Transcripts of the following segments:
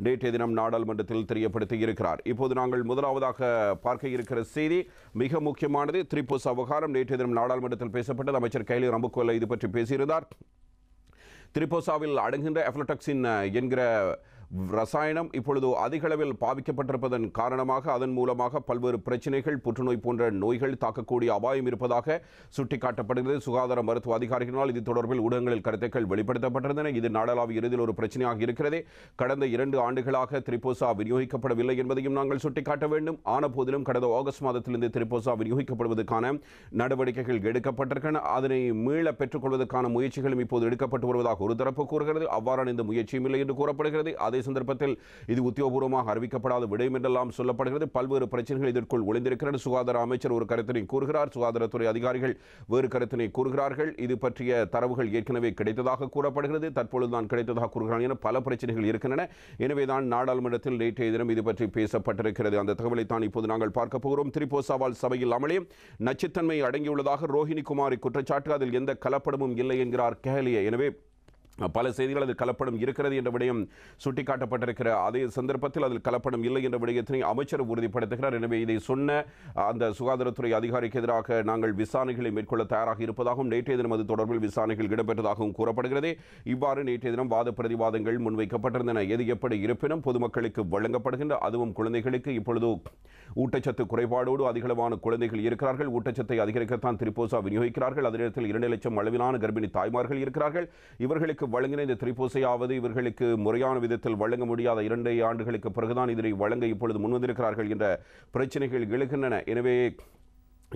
நேற்றைய தினம் நாடாளுமன்றத்தில் தெரியப்படுத்தியிருக்கிறார். இப்போது நாங்கள் முதலாவதாக பார்க்க இருக்கிற செய்தி மிக முக்கியமானது. திரிபோசா விவகாரம் நேற்றைய தினம் நாடாளுமன்றத்தில் பேசப்பட்டது. அமைச்சர் கைலி ரம்புக்வெல்ல இது பற்றி பேசியிருந்தார். திரிபோசாவில் அடங்குகின்ற எஃப்லடாக்சின் என்கிற ரசாயனம் இப்பொழுது அதிக அளவில் பாவிக்கப்பட்டிருப்பதன் காரணமாக அதன் மூலமாக பல்வேறு பிரச்சனைகள், புற்றுநோய் போன்ற நோய்கள் தாக்கக்கூடிய அபாயம் இருப்பதாக சுட்டிக்காட்டப்படுகிறது. சுகாதார மருத்துவ அதிகாரிகளால் இது தொடர்பில் ஊடகங்களில் கருத்துக்கள் வெளிப்படுத்தப்பட்டிருந்தன. இது நாடளாவிய இறுதியில் ஒரு பிரச்சனையாக இருக்கிறது. கடந்த 2 ஆண்டுகளாக திரிபோசா விநியோகிக்கப்படவில்லை என்பதையும் நாங்கள் சுட்டிக்காட்ட வேண்டும். ஆன போதிலும் கடந்த ஆகஸ்ட் மாதத்திலிருந்து திரிபோசா விநியோகிக்கப்படுவதற்கான நடவடிக்கைகள் எடுக்கப்பட்டிருக்கின்றன. அதனை மீள பெற்றுக்கொள்வதற்கான முயற்சிகளும் இப்போது எடுக்கப்பட்டு வருவதாக ஒரு தரப்பு கூறுகிறது. அவ்வாறான இந்த முயற்சியும் இல்லை என்று கூறப்படுகிறது. அதே சந்தர்ப்பத்தில் இது உத்தியோகபூர்வமாக அறிவிக்கப்படாத விடயம் என்றெல்லாம் சொல்லப்படுகிறது. பல்வேறு பிரச்சனைகள் இதற்குள் ஒளிந்திருக்கிறது. சுகாதார அமைச்சர் ஒரு கருத்தினை கூறுகிறார், சுகாதாரத்துறை அதிகாரிகள் வேறு கருத்தினை கூறுகிறார்கள். இது பற்றிய தரவுகள் ஏற்கனவே கிடைத்ததாக கூறப்படுகிறது. தற்பொழுதுதான் கிடைத்ததாக கூறுகிறார்கள் என பல பிரச்சனைகள் இருக்கின்றன. எனவேதான் நாடாளுமன்றத்தில் நேற்றைய தினம் இது பற்றி பேசப்பட்டிருக்கிறது. அந்த தகவலை தான் இப்போது நாங்கள் பார்க்க போகிறோம். திரிபோசாவால் சபையில் அமளி, நச்சுத்தன்மை அடங்கியுள்ளதாக ரோஹிணி குமாரி குற்றச்சாட்டு. அதில் எந்த கலப்படமும் இல்லை என்கிறார் கேலிய. எனவே பல செய்திகள் அதில் கலப்படம் இருக்கிறது என்ற விடயம் சுட்டிக்காட்டப்பட்டிருக்கிற அதே சந்தர்ப்பத்தில் அதில் கலப்படம் இல்லை என்ற விடயத்தினை அமைச்சர் உறுதிப்படுத்துகிறார். எனவே இதை சொன்ன அந்த சுகாதாரத்துறை அதிகாரிக்கு எதிராக நாங்கள் விசாரணைகளை மேற்கொள்ள தயாராக இருப்பதாகவும் நேற்றைய தினம் அது தொடர்பில் விசாரணைகள் இடம்பெற்றதாகவும் கூறப்படுகிறது. இவ்வாறு நேற்றைய தினம் வாத பிரதிவாதங்கள் முன்வைக்கப்பட்டிருந்தன. எது எப்படி இருப்பினும் பொதுமக்களுக்கு வழங்கப்படுகின்ற, அதுவும் குழந்தைகளுக்கு இப்பொழுது ஊட்டச்சத்து குறைபாடோடு அதிகளவான குழந்தைகள் இருக்கிறார்கள். ஊட்டச்சத்தை அதிகரிக்கத்தான் திரிபோசா விநியோகிக்கிறார்கள். அதே நேரத்தில் 2 லட்சம் அளவிலான கர்ப்பிணி தாய்மார்கள் இருக்கிறார்கள். இவர்களுக்கு வழங்கின இந்த திரிபோசையாவது இவர்களுக்கு முறையான விதத்தில் வழங்க முடியாத 2 ஆண்டுகளுக்கு பிறகுதான் இதனை வழங்க இப்பொழுது முன்வந்திருக்கிறார்கள் என்ற பிரச்சனைகள் எழுகின்றன. எனவே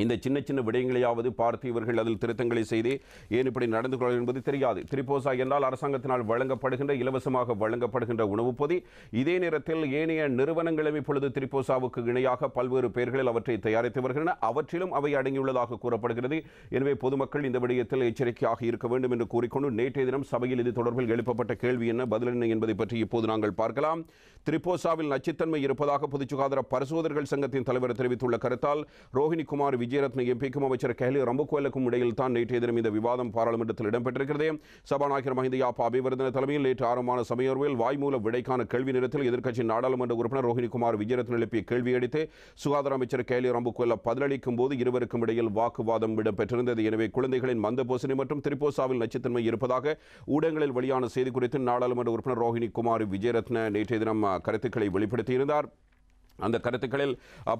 இந்த சின்ன சின்ன விடயங்களையாவது பார்த்து இவர்கள் அதில் திருத்தங்களை செய்து ஏன் இப்படி நடந்து கொள்ள என்பது தெரியாது. திரிபோசா என்றால் அரசாங்கத்தினால் வழங்கப்படுகின்ற, இலவசமாக வழங்கப்படுகின்ற உணவுப் பொதி. இதே நேரத்தில் ஏனைய நிறுவனங்களும் இப்பொழுது திரிபோசாவுக்கு இணையாக பல்வேறு பெயர்களில் அவற்றை தயாரித்து வருகின்றன. அவற்றிலும் அவை அடங்கியுள்ளதாக கூறப்படுகிறது. எனவே பொதுமக்கள் இந்த விடயத்தில் எச்சரிக்கையாக இருக்க வேண்டும் என்று கூறிக்கொண்டு நேற்றைய தினம் சபையில் இது தொடர்பில் எழுப்பப்பட்ட கேள்வி என்ன, பதில் என்ன என்பதை பற்றி இப்போது நாங்கள் பார்க்கலாம். திரிபோசாவில் நச்சுத்தன்மை இருப்பதாக பொது சுகாதார பரிசோதகர்கள் சங்கத்தின் தலைவர் தெரிவித்துள்ள கருத்தால் ரோஹிணி குமார் விஜயரத்ன எம்பிக்கும் அமைச்சர் கைலி ரம்புக்வெல்லக்கும் இடையில் தான் நேற்றைய தினம் இந்த விவாதம் பாராளுமன்றத்தில் இடம்பெற்றிருக்கிறது. சபாநாயகர் மஹிந்த யாப்பா அபிவர்தன தலைமையில் நேற்று ஆரம்பமான சபையர்வில் வாய்மூல விடைக்கான கேள்வி நேரத்தில் எதிர்க்கட்சி நாடாளுமன்ற உறுப்பினர் ரோஹிணி குமார் விஜயரத்ன எழுப்பிய கேள்வி அடித்து சுகாதார அமைச்சர் கைலி ரம்புக்வெல்ல பதிலளிக்கும் போது இருவருக்கும் இடையில் வாக்குவாதம் இடம்பெற்றிருந்தது. எனவே குழந்தைகளின் மந்த போசனை மற்றும் திரிபோசாவில் நச்சுத்தன்மை இருப்பதாக ஊடகங்களில் வெளியான செய்தி குறித்து நாடாளுமன்ற உறுப்பினர் ரோஹிணி குமார் விஜயரத்ன நேற்றைய தினம் கருத்துக்களை வெளிப்படுத்தியிருந்தார். அந்த கருத்துக்களில்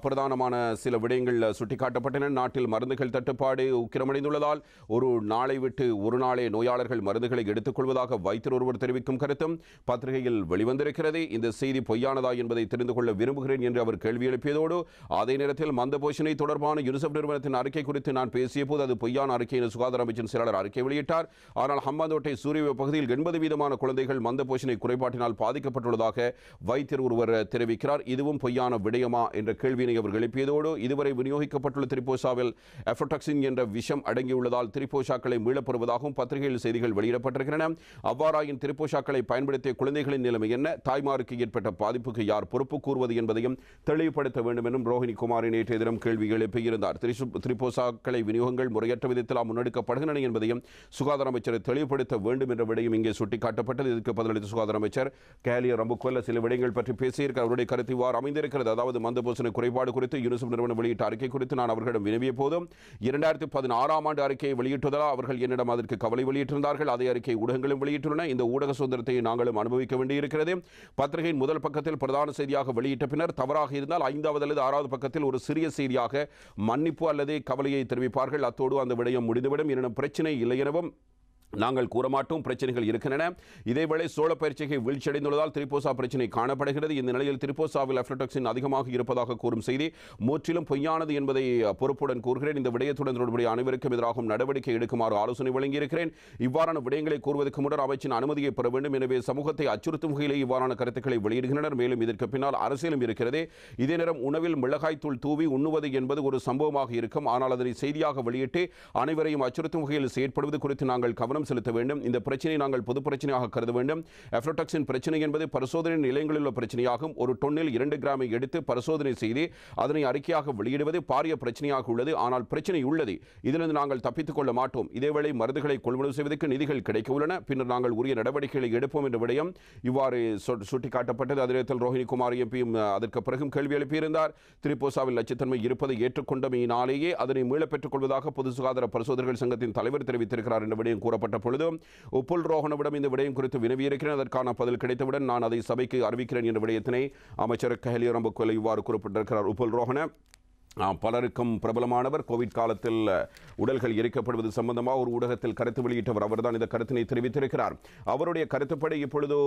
பிரதானமான சில விடயங்கள் சுட்டிக்காட்டப்பட்டன. நாட்டில் மருந்துகள் தட்டுப்பாடு உக்கிரமடைந்துள்ளதால் ஒரு நாளை விட்டு ஒரு நாளே நோயாளர்கள் மருந்துகளை எடுத்துக்கொள்வதாக வைத்தியர் ஒருவர் தெரிவிக்கும் கருத்தும் பத்திரிகையில் வெளிவந்திருக்கிறது. இந்த செய்தி பொய்யானதா என்பதை தெரிந்து கொள்ள விரும்புகிறேன் என்று அவர் கேள்வி எழுப்பியதோடு அதே நேரத்தில் மந்த போஷணை தொடர்பான யுனிசெஃப் நிறுவனத்தின் அறிக்கை குறித்து நான் பேசிய போது அது பொய்யான அறிக்கை என சுகாதார அமைச்சின் செயலாளர் அறிக்கை வெளியிட்டார். ஆனால் ஹம்பாந்தோட்டை சூரிய பகுதியில் 80% குழந்தைகள் மந்த போஷணை குறைபாட்டினால் பாதிக்கப்பட்டுள்ளதாக வைத்தியர் ஒருவர் தெரிவிக்கிறார். இதுவும் பொய்யான விடயமா என்ற கேள்வியினை அவர் எழுப்பியதோடு இதுவரை விநியோகிக்கப்பட்டுள்ள திரிபோசாவில் எஃப்லடாக்சின் என்ற விஷம் அடங்கியுள்ளதால் திரிபோசாக்களை மீளப்பெறுவதாகவும் பத்திரிகையில் செய்திகள் வெளியிடப்பட்டிருக்கின்றன. அவ்வாறாயின் திரிபோசாக்களை பயன்படுத்திய குழந்தைகளின் நிலைமை என்ன, தாய்மாருக்கு ஏற்பட்ட பாதிப்புக்கு யார் பொறுப்பு கூறுவது என்பதையும் தெளிவுபடுத்த வேண்டும் என்றும் ரோஹிணி குமாரி நேற்றைய தினம் கேள்வி எழுப்பியிருந்தார். திரிபோசாக்களை விநியோகங்கள் முறையற்ற விதத்தில் முன்னெடுக்கப்படுகின்றன என்பதையும் சுகாதார அமைச்சர் தெளிவுபடுத்த வேண்டும் என்ற விடயம் இங்கே சுட்டிக்காட்டப்பட்டது. இதற்கு பதிலளித்த சுகாதார அமைச்சர் கைலி ரம்புக்வெல்ல சில விடயங்கள் பற்றி பேசியிருக்கிறார். அவருடைய கருத்து இவ்வாறு அமைந்திருக்கிறது. அதாவது மந்தபோசனை குறைபாடு குறித்து யூனிசெஃப் நிறுவனம் வெளியிட்ட அறிக்கை குறித்து நான் அவர்களிடம் வினவிய போதும் 2016 ஆண்டு அறிக்கையை வெளியிட்டதால் அவர்கள் என்னிடம் அதற்கு கவலை வெளியிட்டிருந்தார்கள். அதே அறிக்கை ஊடகங்களும் வெளியிட்டுள்ளன. இந்த ஊடக சுதந்திரத்தை நாங்களும் அனுபவிக்க வேண்டியிருக்கிறது. பத்திரிகையின் முதல் பக்கத்தில் பிரதான செய்தியாக வெளியிட்ட பின்னர் தவறாக இருந்தால் 5வது அல்லது 6வது பக்கத்தில் ஒரு சிறிய செய்தியாக மன்னிப்பு அல்லது கவலையை தெரிவிப்பார்கள். அத்தோடு அந்த விடயம் முடிந்துவிடும். எனும் பிரச்சனை இல்லை எனவும் நாங்கள் கூறமாட்டோம். பிரச்சனைகள் இருக்கின்றன. இதேவேளை சோழ பயிற்சிகை வீழ்ச்சியடைந்துள்ளதால் திரிபோசா பிரச்சனை காணப்படுகிறது. இந்த நிலையில் திரிபோசாவில் எஃப்லடாக்சின் அதிகமாக இருப்பதாக கூறும் செய்தி முற்றிலும் பொய்யானது என்பதை பொறுப்புடன் கூறுகிறேன். இந்த விடயத்துடன் தொடர்புடைய அனைவருக்கும் எதிராகவும் நடவடிக்கை எடுக்குமாறு ஆலோசனை வழங்கியிருக்கிறேன். இவ்வாறான விடயங்களை கூறுவதற்கு முன்னர் அமைச்சின் அனுமதியை பெற வேண்டும். எனவே சமூகத்தை அச்சுறுத்தும் வகையிலே இவ்வாறான கருத்துக்களை வெளியிடுகின்றனர். மேலும் இதற்கு பின்னால் அரசியலும் இருக்கிறது. இதே நேரம் உணவில் மிளகாய்த்தூள் தூவி உண்ணுவது என்பது ஒரு சம்பவமாக இருக்கும். ஆனால் அதனை செய்தியாக வெளியிட்டு அனைவரையும் அச்சுறுத்தும் வகையில் செயற்படுவது குறித்து நாங்கள் கவனம் கவனம் செலுத்த வேண்டும். இந்த பிரச்சனையை நாங்கள் பொது பிரச்சனையாக கருத வேண்டும். அஃப்லோடாக்சின் பிரச்சனை என்பது பரிசோதனை நிலையங்களில் உள்ள பிரச்சனையாகும். ஒரு டொன்னில் 2 கிராமை எடுத்து பரிசோதனை செய்து அதனை அறிக்கையாக வெளியிடுவது பாரிய பிரச்சனையாக உள்ளது. ஆனால் பிரச்சனை உள்ளது, இதிலிருந்து நாங்கள் தப்பித்துக் கொள்ள மாட்டோம். இதேவேளை மருந்துகளை கொள்வனவு செய்வதற்கு நிதிகள் கிடைக்க உள்ளன, பின்னர் நாங்கள் உரிய நடவடிக்கைகளை எடுப்போம் என்ற விடயம் இவ்வாறு சுட்டிக்காட்டப்பட்டது. அதே நேரத்தில் ரோஹிணி குமார் எம்பியும் அதற்கு பிறகும் கேள்வி எழுப்பியிருந்தார். திரிபோசாவில் நச்சுத்தன்மை இருப்பதை ஏற்றுக்கொண்டமையினாலேயே அதனை மீளப் பெற்றுக் கொள்வதாக பொது சுகாதார பரிசோதகர்கள் சங்கத்தின் தலைவர் தெரிவித்திருக்கிறார் என்ற விடயம் கூறப்பட்ட பொழுது உப்புல் ரோஹணவிடம் இந்த விடயம் குறித்து வினவியிருக்கிறேன். அதற்கான பதில் கிடைத்தவுடன் நான் அதை சபைக்கு அறிவிக்கிறேன் என்ற விடயத்தினை அமைச்சர் கஹலிய ரம்புக்வெல இவ்வாறு குறிப்பிட்டிருக்கிறார். உப்புல் ரோஹண பலருக்கும் பிரபலமானவர். கோவிட் காலத்தில் உடல்கள் எரிக்கப்படுவது சம்பந்தமாக ஒரு ஊடகத்தில் கருத்து வெளியிட்டவர். அவர்தான் இந்த கருத்தினை தெரிவித்திருக்கிறார். அவருடைய கருத்துப்படி இப்பொழுது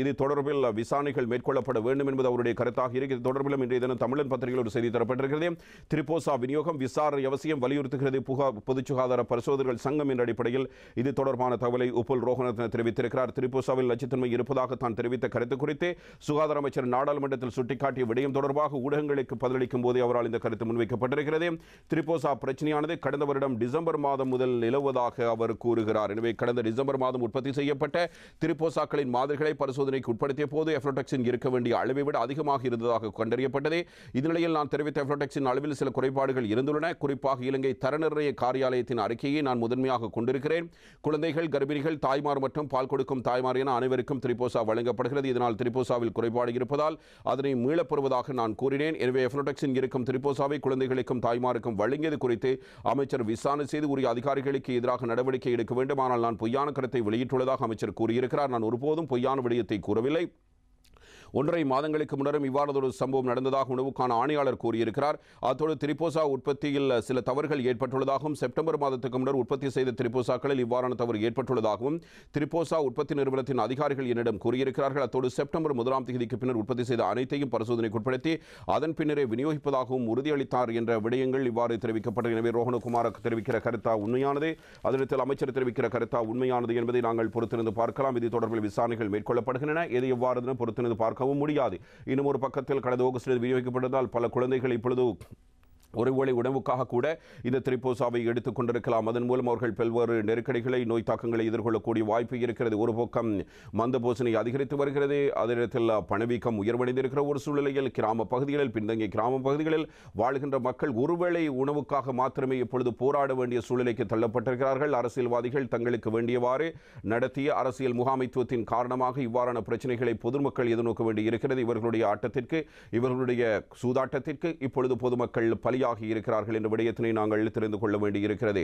இது தொடர்பில் விசாரணைகள் மேற்கொள்ளப்பட வேண்டும் என்பது அவருடைய கருத்தாக இருக்கிறது. தொடர்பிலும் இன்றைய தினம் தமிழன் பத்திரிகையில் ஒரு செய்தி தரப்பட்டிருக்கிறது. திரிபோசா விநியோகம் விசாரணை அவசியம் வலியுறுத்துகிறது பொது சுகாதார பரிசோதகர்கள் சங்கம் என்ற அடிப்படையில் இது தொடர்பான தகவலை உப்புல் ரோஹண தெரிவித்திருக்கிறார். திரிபோசாவில் நச்சுத்தன்மை இருப்பதாக தான் தெரிவித்த கருத்து குறித்து சுகாதார அமைச்சர் நாடாளுமன்றத்தில் சுட்டிக்காட்டிய விடயம் தொடர்பாக ஊடகங்களுக்கு பதிலளிக்கும் போது அவரால் இந்த கருத்து முன்வைக்கப்பட்டிருக்கிறது. திரிபோசா பிரச்சனையானது கடந்த வருடம் டிசம்பர் மாதம் முதல் நிலவுவதாக அவர் கூறுகிறார். எனவே கடந்த டிசம்பர் மாதம் உற்பத்தி செய்யப்பட்ட திரிபோசாக்களின் மாதிரிகளை பரிசோதனைக்கு உட்படுத்திய போது அஃப்லோடாக்சின் இருக்க வேண்டிய அளவை விட அதிகமாக இருந்ததாக கண்டறியப்பட்டது. இந்நிலையில் நான் தெரிவித்த அஃப்லோடாக்சின் அளவில் சில குறைபாடுகள் இருந்துள்ளன. குறிப்பாக இலங்கை தரநிர்ணய காரியாலயத்தின் அறிக்கையை நான் முதன்மையாக கொண்டிருக்கிறேன். குழந்தைகள், கர்ப்பிணிகள், தாய்மார் மற்றும் பால் கொடுக்கும் தாய்மார் என அனைவருக்கும் திரிபோசா வழங்கப்படுகிறது. இதனால் திரிபோசாவில் குறைபாடு இருப்பதால் அதனை மீளப்பெறுவதாக நான் கூறினேன். எனவே அஃப்லோடாக்சின் இருக்கும் திரிபோசாவை குழந்தைகளுக்கும் தாய்மாருக்கும் வழங்கியது குறித்து அமைச்சர் விசாரணை செய்து உரிய அதிகாரிகளுக்கு எதிராக நடவடிக்கை எடுக்க வேண்டும். ஆனால் நான் பொய்யான கருத்தை வெளியிட்டுள்ளதாக அமைச்சர் கூறியிருக்கிறார். நான் ஒருபோதும் பொய்யான விடயத்தை கூறவில்லை. 1.5 மாதங்களுக்கு முன்னரும் இவ்வாறு ஒரு சம்பவம் நடந்ததாக உணவுக்கான ஆணையாளர் கூறியிருக்கிறார். அத்தோடு திரிபோசா உற்பத்தியில் சில தவறுகள் ஏற்பட்டுள்ளதாகவும் செப்டம்பர் மாதத்துக்கு முன்னர் உற்பத்தி செய்த திரிபோசாக்களில் இவ்வாறான தவறு ஏற்பட்டுள்ளதாகவும் திரிபோசா உற்பத்தி நிறுவனத்தின் அதிகாரிகள் என்னிடம் கூறியிருக்கிறார்கள். அத்தோடு செப்டம்பர் 1ஆம் தேதிக்கு பின்னர் உற்பத்தி செய்த அனைத்தையும் பரிசோதனைக்கு உட்படுத்தி அதன் பின்னரே விநியோகிப்பதாகவும் உறுதியளித்தார் என்ற விடயங்கள் இவ்வாறு தெரிவிக்கப்பட்டது. எனவே ரோஹணகுமார் தெரிவிக்கிற கருத்தா உண்மையானது, அதற்கு அமைச்சர் தெரிவிக்கிற கருத்தா உண்மையானது என்பதை நாங்கள் பொறுத்திருந்து பார்க்கலாம். இது தொடர்பில் விசாரணைகள் மேற்கொள்ளப்படுகின்றன. எது எவ்வாறு பொறுத்திருந்து பார்க்கவும் முடியாது. இன்னும் ஒரு பக்கத்தில் கடந்த ஆகஸ்டில் விநியோகிக்கப்பட்டதால் பல குழந்தைகள் இப்பொழுது ஒருவேளை உணவுக்காக கூட இந்த திரிபோசாவை எடுத்துக் கொண்டிருக்கலாம். அதன் மூலம் அவர்கள் பல்வேறு நெருக்கடிகளை, நோய் தாக்கங்களை எதிர்கொள்ளக்கூடிய வாய்ப்பு இருக்கிறது. ஒரு பக்கம் மந்த போசனை அதிகரித்து வருகிறது. அதே நேரத்தில் பணவீக்கம் உயர்வடைந்திருக்கிற ஒரு சூழ்நிலையில் கிராம பகுதிகளில், பின்தங்கிய கிராம பகுதிகளில் வாழ்கின்ற மக்கள் ஒருவேளை உணவுக்காக மாத்திரமே இப்பொழுது போராட வேண்டிய சூழ்நிலைக்கு தள்ளப்பட்டிருக்கிறார்கள். அரசியல்வாதிகள் தங்களுக்கு வேண்டியவாறு நடத்திய அரசியல் முகாமைத்துவத்தின் காரணமாக இவ்வாறான பிரச்சனைகளை பொதுமக்கள் எதிர்நோக்க வேண்டி இருக்கிறது. இவர்களுடைய ஆட்டத்திற்கு, இவர்களுடைய சூதாட்டத்திற்கு இப்பொழுது பொதுமக்கள் பலியாகி இருக்கிறார்கள் என்ற விடயத்தினை நாங்கள் தெரிந்து கொள்ள வேண்டியிருக்கிறது.